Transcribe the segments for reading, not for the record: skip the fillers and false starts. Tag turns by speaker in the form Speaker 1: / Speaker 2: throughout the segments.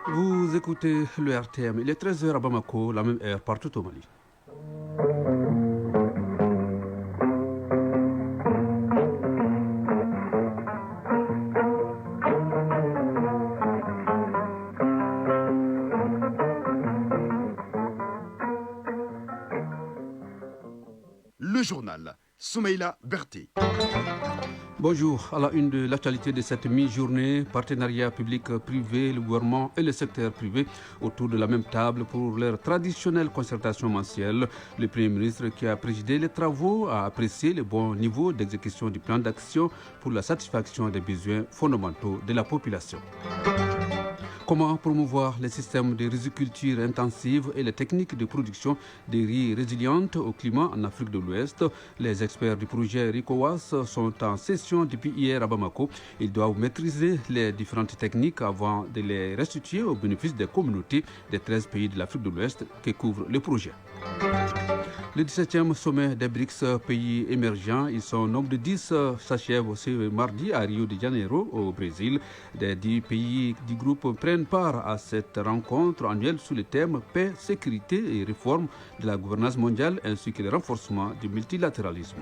Speaker 1: Vous écoutez le RTM. Il est 13 h à Bamako, la même heure partout au Mali.
Speaker 2: Le journal, Soumeila Berté.
Speaker 1: Bonjour, à la une de l'actualité de cette mi-journée, partenariat public-privé, le gouvernement et le secteur privé autour de la même table pour leur traditionnelle concertation mensuelle. Le Premier ministre qui a présidé les travaux a apprécié le bon niveau d'exécution du plan d'action pour la satisfaction des besoins fondamentaux de la population. Comment promouvoir les systèmes de riziculture intensive et les techniques de production des riz résilientes au climat en Afrique de l'Ouest? Les experts du projet RICOWAS sont en session depuis hier à Bamako. Ils doivent maîtriser les différentes techniques avant de les restituer au bénéfice des communautés des 13 pays de l'Afrique de l'Ouest qui couvrent le projet. Le 17e sommet des BRICS, pays émergents, ils sont au nombre de 10, s'achève ce mardi à Rio de Janeiro, au Brésil. Les 10 pays du groupe prennent part à cette rencontre annuelle sous le thème paix, sécurité et réforme de la gouvernance mondiale ainsi que le renforcement du multilatéralisme.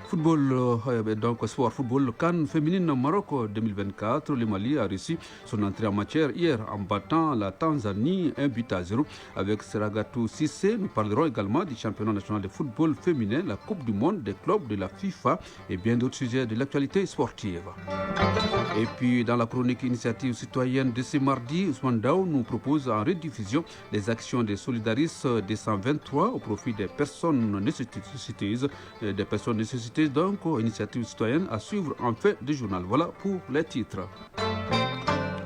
Speaker 1: Football, donc sport football, CAN féminine Maroc 2024. Le Mali a réussi son entrée en matière hier en battant la Tanzanie 1-0 avec Seragatou Cissé. Nous parlerons également du championnat national de football féminin, la Coupe du monde des clubs de la FIFA et bien d'autres sujets de l'actualité sportive. Et puis dans la chronique initiative citoyenne de ce mardi, Ousmane Daou nous propose en rediffusion les actions des Solidaris 223 au profit des personnes nécessiteuses. Donc, initiative citoyenne à suivre en fait du journal. Voilà pour les titres.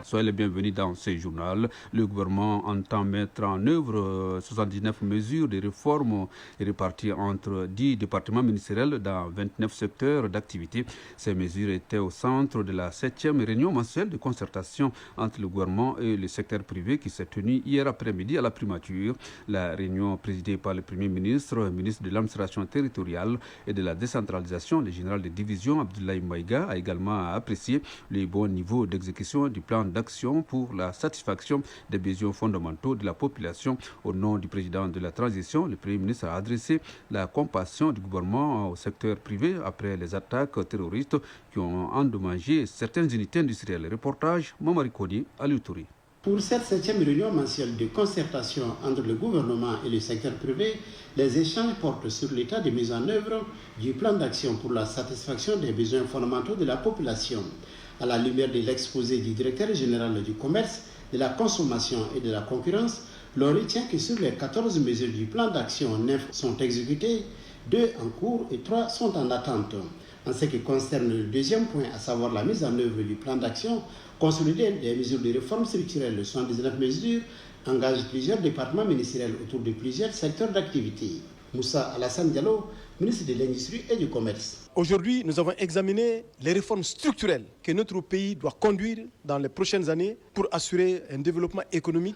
Speaker 1: Soyez les bienvenus dans ce journal. Le gouvernement entend mettre en œuvre 79 mesures de réforme réparties entre 10 départements ministériels dans 29 secteurs d'activité. Ces mesures étaient au centre de la 7e réunion mensuelle de concertation entre le gouvernement et le secteur privé qui s'est tenue hier après-midi à la primature. La réunion présidée par le Premier ministre, ministre de l'administration territoriale et de la décentralisation, le général de division Abdoulaye Maïga a également apprécié le bon niveau d'exécution du plan d'action pour la satisfaction des besoins fondamentaux de la population. Au nom du président de la transition, le Premier ministre a adressé la compassion du gouvernement au secteur privé après les attaques terroristes qui ont endommagé certaines unités industrielles. Reportage Mamari Kodi à Lutouri.
Speaker 3: Pour cette 7e réunion mensuelle de concertation entre le gouvernement et le secteur privé, les échanges portent sur l'état de mise en œuvre du plan d'action pour la satisfaction des besoins fondamentaux de la population. À la lumière de l'exposé du directeur général du commerce, de la consommation et de la concurrence, l'on retient que sur les 14 mesures du plan d'action, 9 sont exécutées, 2 en cours et 3 sont en attente. En ce qui concerne le deuxième point, à savoir la mise en œuvre du plan d'action, consolider des mesures de réforme structurelle, 79 mesures, engagent plusieurs départements ministériels autour de plusieurs secteurs d'activité. Moussa Alassane Diallo, ministre de l'Industrie et du Commerce.
Speaker 4: Aujourd'hui, nous avons examiné les réformes structurelles que notre pays doit conduire dans les prochaines années pour assurer un développement économique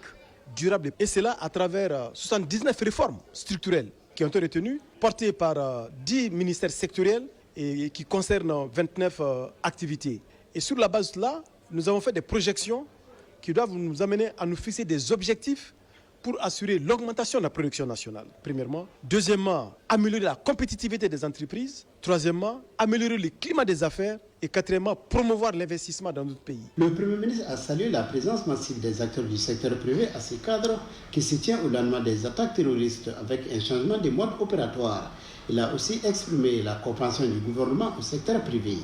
Speaker 4: durable. Et cela à travers 79 réformes structurelles qui ont été retenues, portées par 10 ministères sectoriels et qui concernent 29 activités. Et sur la base de cela, nous avons fait des projections qui doivent nous amener à nous fixer des objectifs pour assurer l'augmentation de la production nationale, premièrement. Deuxièmement, améliorer la compétitivité des entreprises. Troisièmement, améliorer le climat des affaires. Et quatrièmement, promouvoir l'investissement dans notre pays.
Speaker 3: Le Premier ministre a salué la présence massive des acteurs du secteur privé à ce cadre qui se tient au lendemain des attaques terroristes avec un changement de mode opératoire. Il a aussi exprimé la compréhension du gouvernement au secteur privé.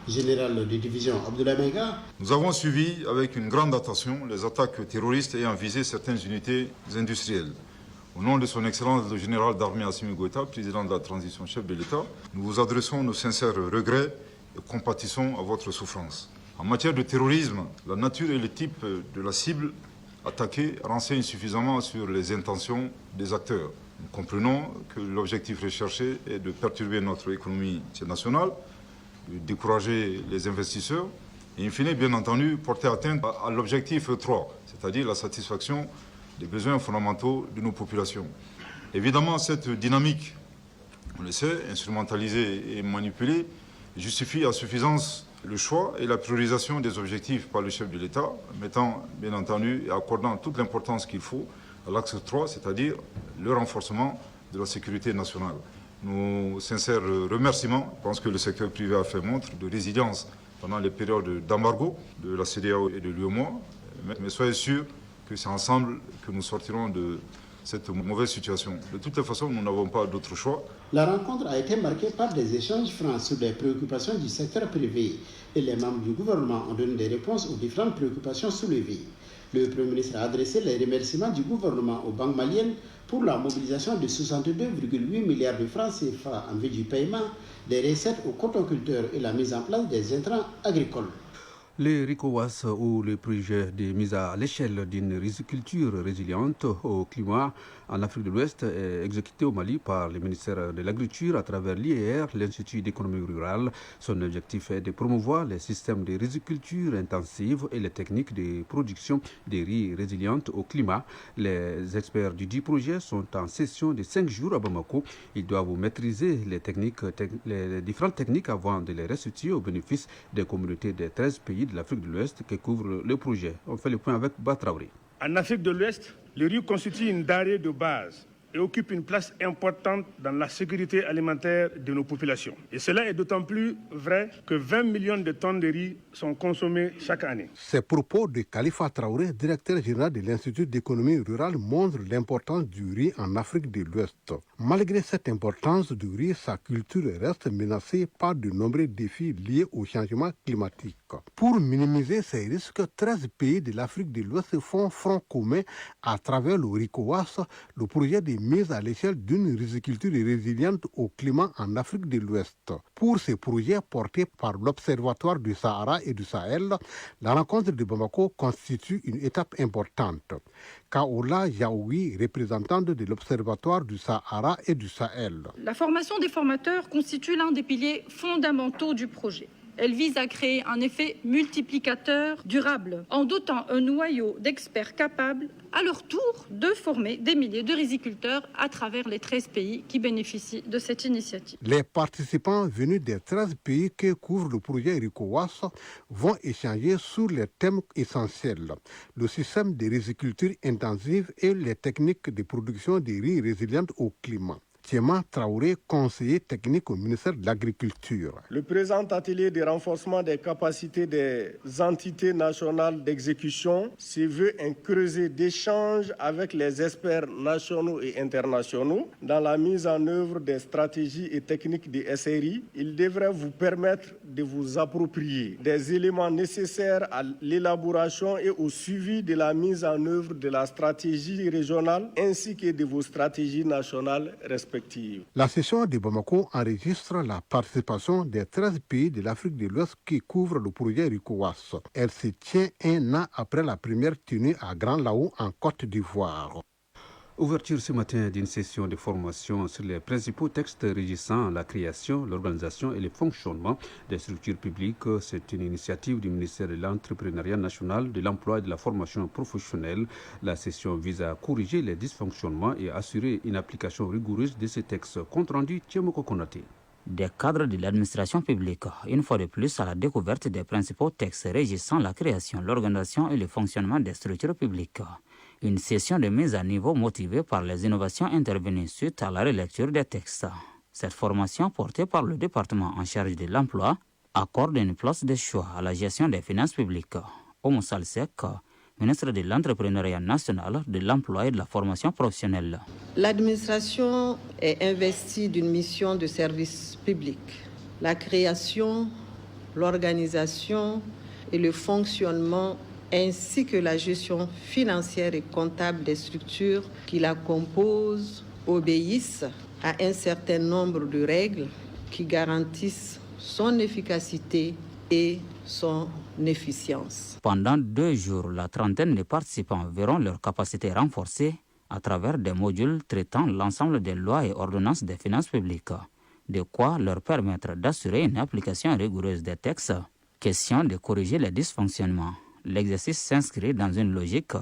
Speaker 3: Général de division Abdoulaye Maïga.
Speaker 5: Nous avons suivi avec une grande attention les attaques terroristes ayant visé certaines unités industrielles. Au nom de son Excellence le général d'armée Assimi Goïta, président de la transition, chef de l'État, nous vous adressons nos sincères regrets et compatissons à votre souffrance. En matière de terrorisme, la nature et le type de la cible attaquée renseignent suffisamment sur les intentions des acteurs. Nous comprenons que l'objectif recherché est de perturber notre économie nationale, de décourager les investisseurs et, in fine, bien entendu, porter atteinte à l'objectif 3, c'est-à-dire la satisfaction des besoins fondamentaux de nos populations. Évidemment, cette dynamique, on le sait, instrumentalisée et manipulée, justifie à suffisance le choix et la priorisation des objectifs par le chef de l'État, mettant bien entendu et accordant toute l'importance qu'il faut à l'axe 3, c'est-à-dire le renforcement de la sécurité nationale. Nos sincères remerciements. Je pense que le secteur privé a fait montre de résilience pendant les périodes d'embargo de la CEDEAO et de l'UEMOA. Mais soyez sûrs que c'est ensemble que nous sortirons de cette mauvaise situation. De toutes les façons, nous n'avons pas d'autre choix.
Speaker 3: La rencontre a été marquée par des échanges francs sur les préoccupations du secteur privé et les membres du gouvernement ont donné des réponses aux différentes préoccupations soulevées. Le Premier ministre a adressé les remerciements du gouvernement aux banques maliennes pour la mobilisation de 62,8 milliards de francs CFA en vue du paiement des recettes aux cotonculteurs et la mise en place des intrants agricoles.
Speaker 1: Les RICOWAS ou le projet de mise à l'échelle d'une riziculture résiliente au climat en Afrique de l'Ouest est exécuté au Mali par le ministère de l'Agriculture à travers l'IER, l'Institut d'économie rurale. Son objectif est de promouvoir les systèmes de riziculture intensive et les techniques de production de riz résilientes au climat. Les experts du dit projet sont en session de 5 jours à Bamako. Ils doivent maîtriser les différentes techniques avant de les restituer au bénéfice des communautés des 13 pays de l'Afrique de l'Ouest qui couvre le projet. On fait le point avec Batraouri.
Speaker 6: En Afrique de l'Ouest, le riz constitue une denrée de base et occupe une place importante dans la sécurité alimentaire de nos populations. Et cela est d'autant plus vrai que 20 millions de tonnes de riz sont consommées chaque année.
Speaker 7: Ces propos de Khalifa Traoré, directeur général de l'Institut d'économie rurale, montrent l'importance du riz en Afrique de l'Ouest. Malgré cette importance du riz, sa culture reste menacée par de nombreux défis liés au changement climatique. Pour minimiser ces risques, 13 pays de l'Afrique de l'Ouest font front commun à travers le RICOWAS, le projet de mise à l'échelle d'une riziculture résiliente au climat en Afrique de l'Ouest. Pour ce projet porté par l'Observatoire du Sahara et du Sahel, la rencontre de Bamako constitue une étape importante. Kaola Yaoui, représentante de l'Observatoire du Sahara et du Sahel.
Speaker 8: La formation des formateurs constitue l'un des piliers fondamentaux du projet. Elle vise à créer un effet multiplicateur durable en dotant un noyau d'experts capables, à leur tour, de former des milliers de riziculteurs à travers les 13 pays qui bénéficient de cette initiative.
Speaker 7: Les participants venus des 13 pays que couvre le projet RICOWAS vont échanger sur les thèmes essentiels, le système de riziculture intensive et les techniques de production de riz résilientes au climat. Thiema Traoré, conseiller technique au ministère de l'Agriculture.
Speaker 4: Le présent atelier de renforcement des capacités des entités nationales d'exécution se veut un creuset d'échanges avec les experts nationaux et internationaux dans la mise en œuvre des stratégies et techniques des SRI. Il devrait vous permettre de vous approprier des éléments nécessaires à l'élaboration et au suivi de la mise en œuvre de la stratégie régionale ainsi que de vos stratégies nationales respectives.
Speaker 7: La session de Bamako enregistre la participation des 13 pays de l'Afrique de l'Ouest qui couvrent le projet RICOWAS. Elle se tient un an après la première tenue à Grand Laou en Côte d'Ivoire.
Speaker 1: Ouverture ce matin d'une session de formation sur les principaux textes régissant la création, l'organisation et le fonctionnement des structures publiques. C'est une initiative du ministère de l'Entrepreneuriat national, de l'Emploi et de la formation professionnelle. La session vise à corriger les dysfonctionnements et assurer une application rigoureuse de ces textes. Compte rendu, Thiemoko Konaté.
Speaker 9: Des cadres de l'administration publique, une fois de plus à la découverte des principaux textes régissant la création, l'organisation et le fonctionnement des structures publiques. Une session de mise à niveau motivée par les innovations intervenues suite à la relecture des textes. Cette formation, portée par le département en charge de l'emploi, accorde une place de choix à la gestion des finances publiques. Oumou Salsek, ministre de l'Entrepreneuriat national, de l'Emploi et de la formation professionnelle.
Speaker 10: L'administration est investie d'une mission de service public. La création, l'organisation et le fonctionnement ainsi que la gestion financière et comptable des structures qui la composent obéissent à un certain nombre de règles qui garantissent son efficacité et son efficience.
Speaker 9: Pendant 2 jours, la trentaine de participants verront leur capacité renforcée à travers des modules traitant l'ensemble des lois et ordonnances des finances publiques, de quoi leur permettre d'assurer une application rigoureuse des textes. Question de corriger les dysfonctionnements. L'exercice s'inscrit dans une logique,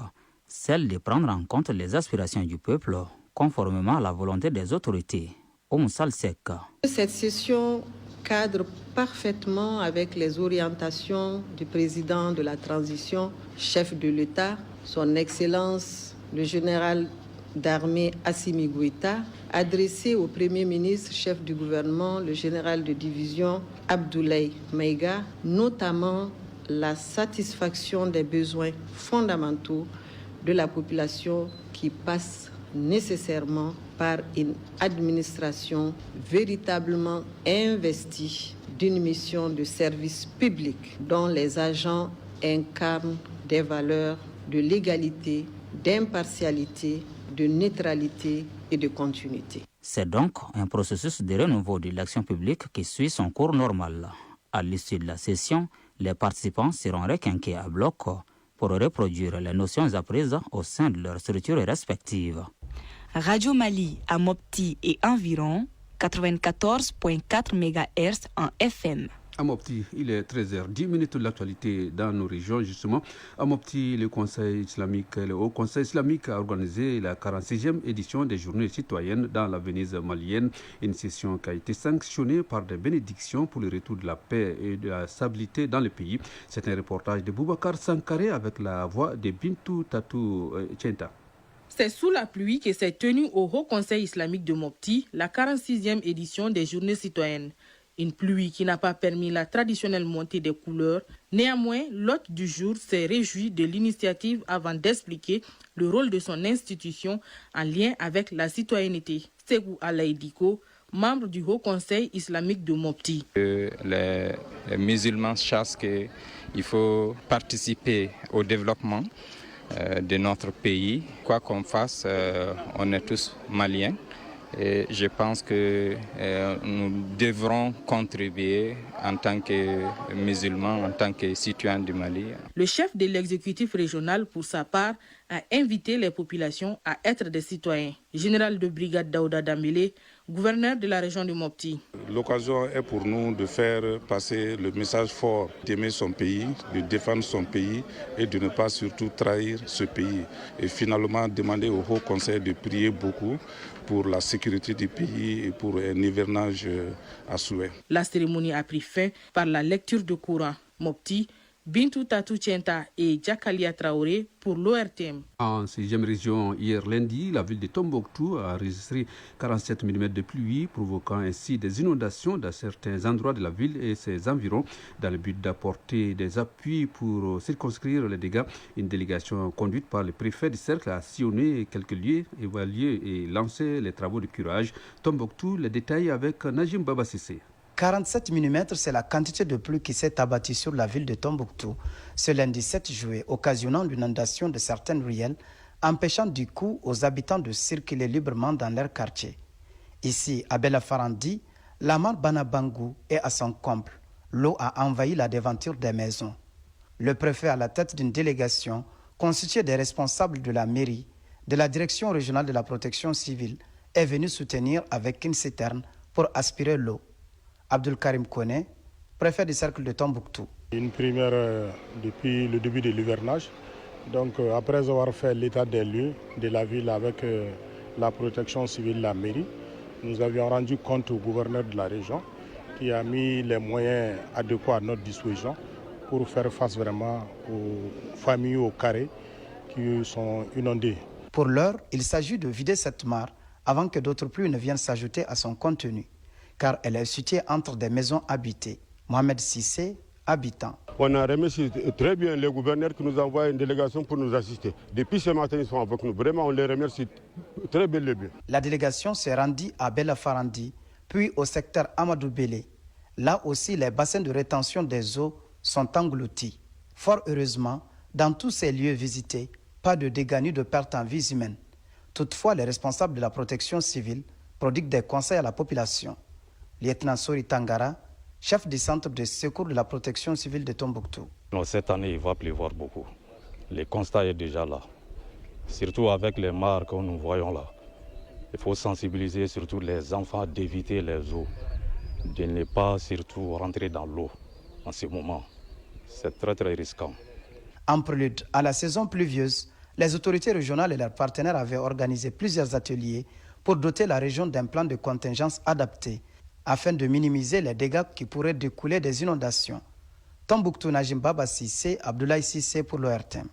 Speaker 9: celle de prendre en compte les aspirations du peuple, conformément à la volonté des autorités. Oumou Salsek.
Speaker 10: Cette session cadre parfaitement avec les orientations du président de la transition, chef de l'État, son Excellence le général d'armée Assimi Goïta, adressé au Premier ministre, chef du gouvernement, le général de division Abdoulaye Maïga, notamment la satisfaction des besoins fondamentaux de la population qui passe nécessairement par une administration véritablement investie d'une mission de service public dont les agents incarnent des valeurs de légalité, d'impartialité, de neutralité et de continuité.
Speaker 9: C'est donc un processus de renouveau de l'action publique qui suit son cours normal. À l'issue de la session, les participants seront requinqués à bloc pour reproduire les notions apprises au sein de leurs structures respectives.
Speaker 11: Radio Mali à Mopti et environ 94.4 MHz en FM.
Speaker 1: À Mopti, il est 13h10 de l'actualité dans nos régions. Justement, à Mopti, le Haut Conseil islamique a organisé la 46e édition des Journées citoyennes dans la Venise malienne. Une session qui a été sanctionnée par des bénédictions pour le retour de la paix et de la stabilité dans le pays. C'est un reportage de Boubacar Sankaré avec la voix de Bintou Tatou Tchenta.
Speaker 12: C'est sous la pluie que s'est tenue au Haut Conseil islamique de Mopti la 46e édition des Journées citoyennes. Une pluie qui n'a pas permis la traditionnelle montée des couleurs. Néanmoins, l'hôte du jour s'est réjoui de l'initiative avant d'expliquer le rôle de son institution en lien avec la citoyenneté. Ségou Alaïdiko, membre du Haut Conseil islamique de Mopti.
Speaker 13: Les musulmans cherchent qu'il faut participer au développement de notre pays. Quoi qu'on fasse, on est tous maliens. Et je pense que nous devrons contribuer en tant que musulmans, en tant que citoyens du Mali.
Speaker 12: Le chef de l'exécutif régional, pour sa part, a invité les populations à être des citoyens. Général de brigade Daouda Dambélé, gouverneur de la région de Mopti.
Speaker 14: L'occasion est pour nous de faire passer le message fort d'aimer son pays, de défendre son pays et de ne pas surtout trahir ce pays. Et finalement demander au Haut Conseil de prier beaucoup pour la sécurité du pays et pour un hivernage à souhait.
Speaker 12: La cérémonie a pris fin par la lecture de Coran. Mopti, Bintou Tatou Tchenta et Djakalia Traoré pour l'ORTM.
Speaker 1: En 6e région, hier lundi, la ville de Tombouctou a enregistré 47 mm de pluie, provoquant ainsi des inondations dans certains endroits de la ville et ses environs. Dans le but d'apporter des appuis pour circonscrire les dégâts, une délégation conduite par le préfet du cercle a sillonné quelques lieux, évalué et lancé les travaux de curage. Tombouctou, les détails avec Najim Babassissé.
Speaker 15: 47 mm, c'est la quantité de pluie qui s'est abattue sur la ville de Tombouctou ce lundi 7 juillet, occasionnant l'inondation de certaines ruelles, empêchant du coup aux habitants de circuler librement dans leur quartier. Ici, à Belafarandi, la mare Banabangou est à son comble. L'eau a envahi la devanture des maisons. Le préfet, à la tête d'une délégation constituée des responsables de la mairie, de la direction régionale de la protection civile, est venu soutenir avec une citerne pour aspirer l'eau. Abdul Karim Kone, préfet du cercle de Tombouctou.
Speaker 16: Une première depuis le début de l'hivernage. Donc après avoir fait l'état des lieux de la ville avec la protection civile, la mairie, nous avions rendu compte au gouverneur de la région qui a mis les moyens adéquats à notre disposition pour faire face vraiment aux familles au carré qui sont inondées.
Speaker 15: Pour l'heure, il s'agit de vider cette mare avant que d'autres pluies ne viennent s'ajouter à son contenu, car elle est située entre des maisons habitées. Mohamed Sissé, habitant.
Speaker 17: On a remercié très bien les gouverneurs qui nous envoient une délégation pour nous assister. Depuis ce matin, ils sont avec nous. Vraiment, on les remercie très bien.
Speaker 15: La délégation s'est rendue à Belafarandi, puis au secteur Amadou Bélé. Là aussi, les bassins de rétention des eaux sont engloutis. Fort heureusement, dans tous ces lieux visités, pas de dégâts ni de pertes en vies humaines. Toutefois, les responsables de la protection civile prodiguent des conseils à la population. Lieutenant Sori Tangara, chef du centre de secours de la protection civile de Tombouctou.
Speaker 18: Cette année, il va pleuvoir beaucoup. Le constat est déjà là. Surtout avec les mares que nous voyons là. Il faut sensibiliser surtout les enfants d'éviter les eaux, de ne pas surtout rentrer dans l'eau en ce moment. C'est très très risquant.
Speaker 15: En prélude à la saison pluvieuse, les autorités régionales et leurs partenaires avaient organisé plusieurs ateliers pour doter la région d'un plan de contingence adapté afin de minimiser les dégâts qui pourraient découler des inondations. Tombouctou, Najim Baba Sissé, Abdoulaye Sissé pour l'ORTM.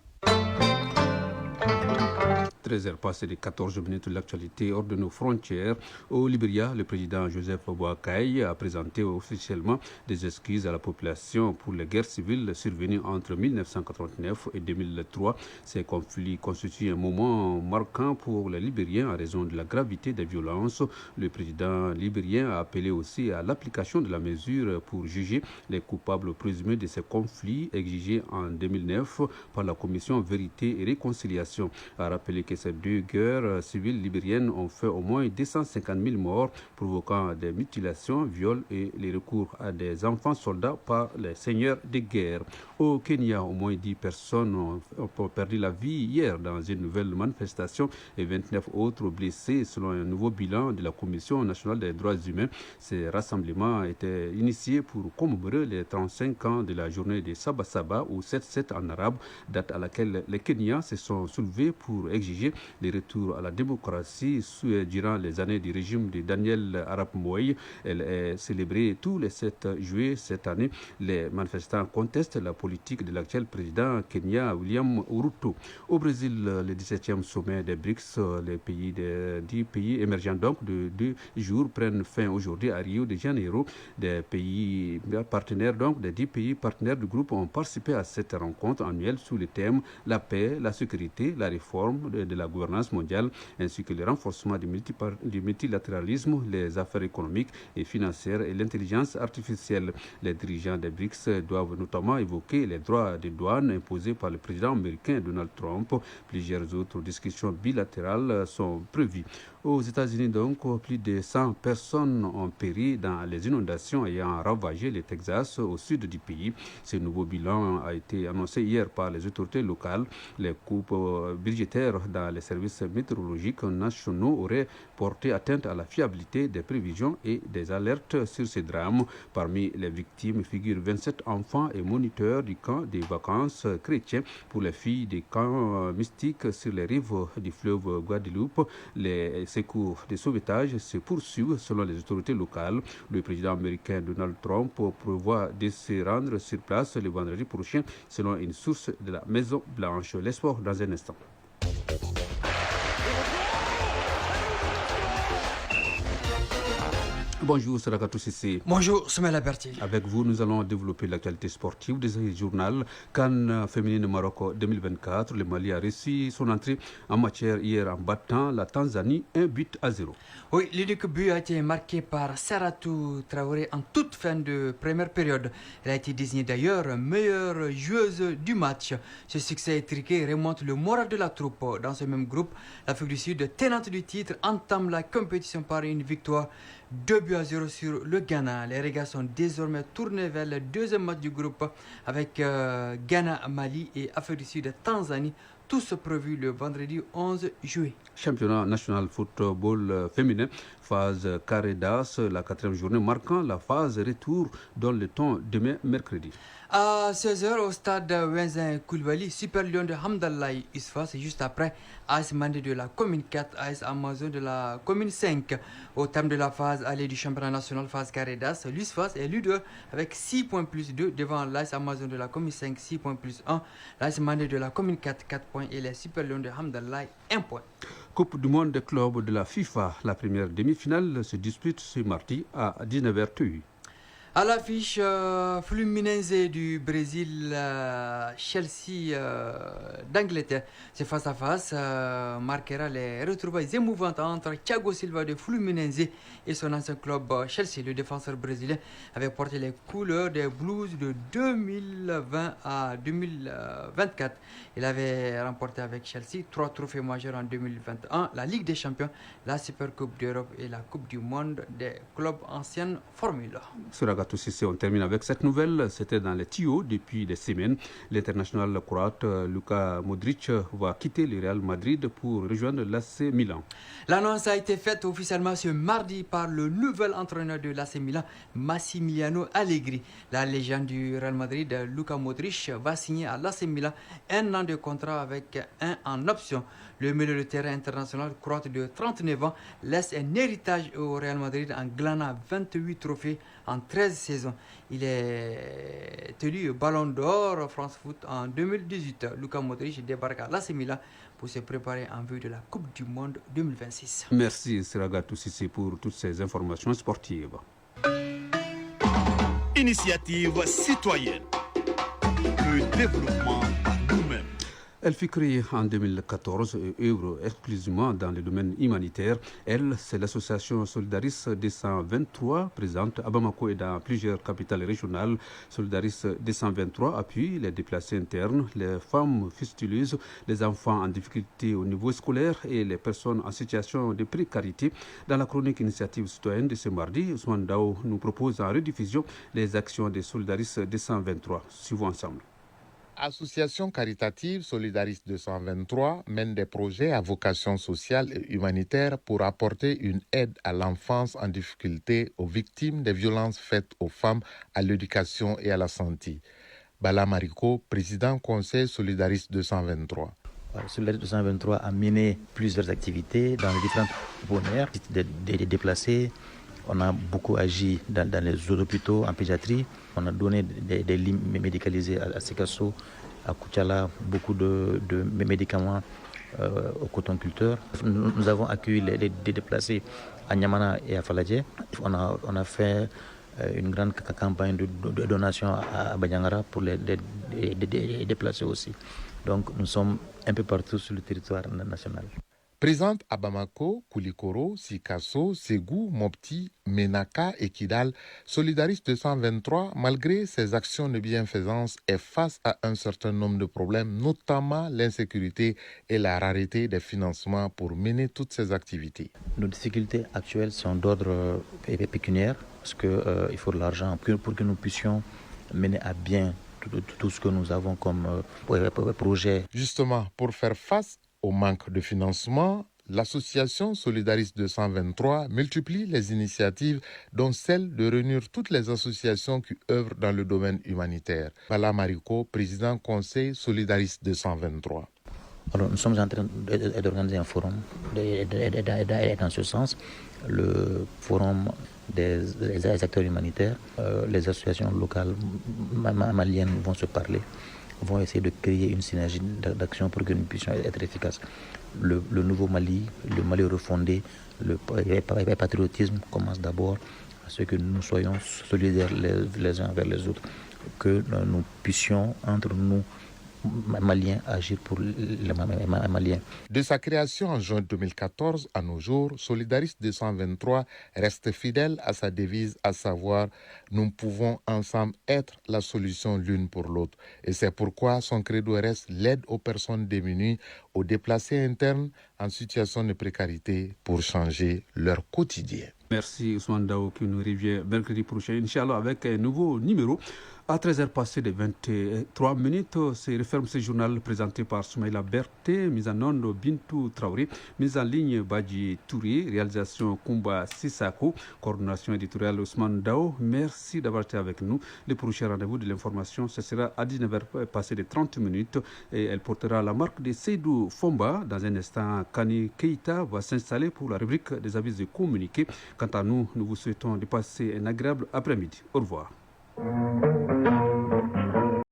Speaker 1: 13h passées de 14 minutes de l'actualité hors de nos frontières. Au Libéria, le président Joseph Boakai a présenté officiellement des excuses à la population pour les guerres civiles survenues entre 1989 et 2003. Ces conflits constituent un moment marquant pour les Libériens en raison de la gravité des violences. Le président libérien a appelé aussi à l'application de la mesure pour juger les coupables présumés de ces conflits exigés en 2009 par la commission Vérité et Réconciliation. A rappelé que ces deux guerres civiles libériennes ont fait au moins 250 000 morts, provoquant des mutilations, viols et les recours à des enfants soldats par les seigneurs de guerre. Au Kenya, au moins 10 personnes ont perdu la vie hier dans une nouvelle manifestation et 29 autres blessés selon un nouveau bilan de la Commission nationale des droits humains. Ces rassemblements étaient initiés pour commémorer les 35 ans de la journée de Saba Saba ou 7-7 en arabe, date à laquelle les Kenyans se sont soulevés pour exiger le retour à la démocratie durant les années du régime de Daniel Arap Moi. Elle est célébrée tous les 7 juillet cette année. Les manifestants contestent la politique de l'actuel président Kenya William Ruto. Au Brésil, le 17e sommet des BRICS, les pays des 10 pays émergents donc de 2 jours prennent fin aujourd'hui à Rio de Janeiro. Des pays partenaires donc des 10 pays partenaires du groupe ont participé à cette rencontre annuelle sous le thème la paix, la sécurité, la réforme de la gouvernance mondiale ainsi que le renforcement du multilatéralisme, les affaires économiques et financières et l'intelligence artificielle. Les dirigeants des BRICS doivent notamment évoquer les droits de douane imposés par le président américain Donald Trump. Plusieurs autres discussions bilatérales sont prévues. Aux États-Unis, donc, plus de 100 personnes ont péri dans les inondations ayant ravagé le Texas au sud du pays. Ce nouveau bilan a été annoncé hier par les autorités locales. Les coupes budgétaires dans les services météorologiques nationaux auraient porté atteinte à la fiabilité des prévisions et des alertes sur ces drames. Parmi les victimes figurent 27 enfants et moniteurs du camp des vacances chrétiens pour les filles des camps mystiques sur les rives du fleuve Guadeloupe. Les secours de sauvetage se poursuivent selon les autorités locales. Le président américain Donald Trump prévoit de se rendre sur place le vendredi prochain selon une source de la Maison Blanche. L'espoir dans un instant. Bonjour, Sarakatou Sissé.
Speaker 19: Bonjour, Soumaïla Bertil.
Speaker 1: Avec vous, nous allons développer l'actualité sportive des journaux. CAN féminine Maroc 2024. Le Mali a réussi son entrée en matière hier en battant la Tanzanie 1-0.
Speaker 19: Oui, l'unique but a été marqué par Saratou Traoré en toute fin de première période. Elle a été désignée d'ailleurs meilleure joueuse du match. Ce succès étriqué remonte le moral de la troupe. Dans ce même groupe, l'Afrique du Sud, tenante du titre, entame la compétition par une victoire 2-0 sur le Ghana. Les regards sont désormais tournés vers le deuxième match du groupe avec Ghana, Mali et Afrique du Sud, Tanzanie, tous prévus le vendredi 11 juillet.
Speaker 1: Championnat national football féminin, phase carré d'as, la 4e journée marquant la phase retour dans le temps demain mercredi.
Speaker 19: À 16h au stade Wenzin Koulibaly, Super Lion de Hamdallah Isfa, c'est juste après AS Mandé de la commune 4, AS Amazon de la commune 5. Au terme de la phase allée du championnat national phase carré d'as, l'USFAS est leader avec 6 points plus 2 devant l'AS Amazon de la commune 5, 6 points plus 1, l'AS Mandé de la commune 4, 4 points et les Super Lions de Hamdallah, 1 point.
Speaker 1: Coupe du monde des clubs de la FIFA, la première demi-finale se dispute ce mardi à 19h.
Speaker 19: À l'affiche, Fluminense du Brésil, Chelsea d'Angleterre. C'est face à face, marquera les retrouvailles émouvantes entre Thiago Silva de Fluminense et son ancien club Chelsea. Le défenseur brésilien avait porté les couleurs des Blues de 2020 à 2024. Il avait remporté avec Chelsea 3 trophées majeurs en 2021, la Ligue des Champions, la Super Coupe d'Europe et la Coupe du Monde des clubs anciennes Formule.
Speaker 1: Siragatou Cissé, on termine avec cette nouvelle. C'était dans les tuyaux depuis des semaines. L'international croate Luka Modric va quitter le Real Madrid pour rejoindre l'AC Milan.
Speaker 19: L'annonce a été faite officiellement ce mardi par le nouvel entraîneur de l'AC Milan, Massimiliano Allegri. La légende du Real Madrid, Luka Modric, va signer à l'AC Milan 1 an de contrat avec un en option. Le milieu de terrain international croate de 39 ans laisse un héritage au Real Madrid en glanant 28 trophées en 13 saisons. Il est élu Ballon d'Or France Foot en 2018. Luka Modric débarque à l'AC Milan pour se préparer en vue de la Coupe du Monde 2026.
Speaker 1: Merci Siragatou Cissé pour toutes ces informations sportives.
Speaker 2: Initiative citoyenne. Le développement par nous-mêmes.
Speaker 1: Elle fut créée en 2014 et œuvre exclusivement dans le domaine humanitaire. Elle, c'est l'association Solidaris 223, présente à Bamako et dans plusieurs capitales régionales. Solidaris 223 appuie les déplacés internes, les femmes fistuleuses, les enfants en difficulté au niveau scolaire et les personnes en situation de précarité. Dans la chronique initiative citoyenne de ce mardi, Ousmane Dao nous propose en rediffusion les actions de Solidaris 223. Suivons ensemble.
Speaker 20: Association caritative Solidaris 223 mène des projets à vocation sociale et humanitaire pour apporter une aide à l'enfance en difficulté aux victimes des violences faites aux femmes, à l'éducation et à la santé. Bala Mariko, président conseil Solidaris 223.
Speaker 21: Solidaris 223 a mené plusieurs activités dans les différentes pouponnières des déplacés. On a beaucoup agi dans les hôpitaux, en pédiatrie. On a donné des lits médicalisés à Sekasso, à Koutiala, beaucoup de médicaments aux cotonculteurs. Nous avons accueilli les déplacés à Niamana et à Faladje. On a fait une grande campagne de donation à Banyangara pour les déplacés aussi. Donc nous sommes un peu partout sur le territoire national.
Speaker 20: Présente à Bamako, Koulikoro, Sikasso, Ségou, Mopti, Menaka et Kidal, Solidaris 223, malgré ses actions de bienfaisance, est face à un certain nombre de problèmes, notamment l'insécurité et la rareté des financements pour mener toutes ces activités.
Speaker 21: Nos difficultés actuelles sont d'ordre pécuniaire, parce qu'il faut de l'argent pour que nous puissions mener à bien tout ce que nous avons comme projet.
Speaker 20: Justement, pour faire face au manque de financement, l'association Solidaris 223 multiplie les initiatives, dont celle de réunir toutes les associations qui œuvrent dans le domaine humanitaire. Bala Mariko, président conseil Solidaris 223.
Speaker 21: Alors, nous sommes en train d'organiser un forum dans ce sens, le forum des acteurs humanitaires. Les associations locales maliennes vont se parler, vont essayer de créer une synergie d'action pour que nous puissions être efficaces. Le nouveau Mali, le Mali refondé, le patriotisme commence d'abord à ce que nous soyons solidaires les uns envers les autres, que nous puissions entre nous Maliens agir pour les Maliens.
Speaker 20: De sa création en juin 2014 à nos jours, Solidaris 223 reste fidèle à sa devise, à savoir « Nous pouvons ensemble être la solution l'une pour l'autre ». Et c'est pourquoi son credo reste l'aide aux personnes démunies, aux déplacés internes en situation de précarité pour changer leur quotidien.
Speaker 1: Merci Ousmane Dao qui nous revient mercredi prochain, Inch'Allah, avec un nouveau numéro. À 13h passées de 23 minutes, c'est referme ce journal présenté par Soumaïla Berté, mise en onde Bintou Traoré, mise en ligne Badji Touré, réalisation Kumba Sissako, coordination éditoriale Ousmane Dao. Merci d'avoir été avec nous. Le prochain rendez-vous de l'information, ce sera à 19h passées de 30 minutes et elle portera la marque de Seydou Fomba. Dans un instant, Kani Keita va s'installer pour la rubrique des avis et communiqués. Quant à nous, nous vous souhaitons de passer un agréable après-midi. Au revoir.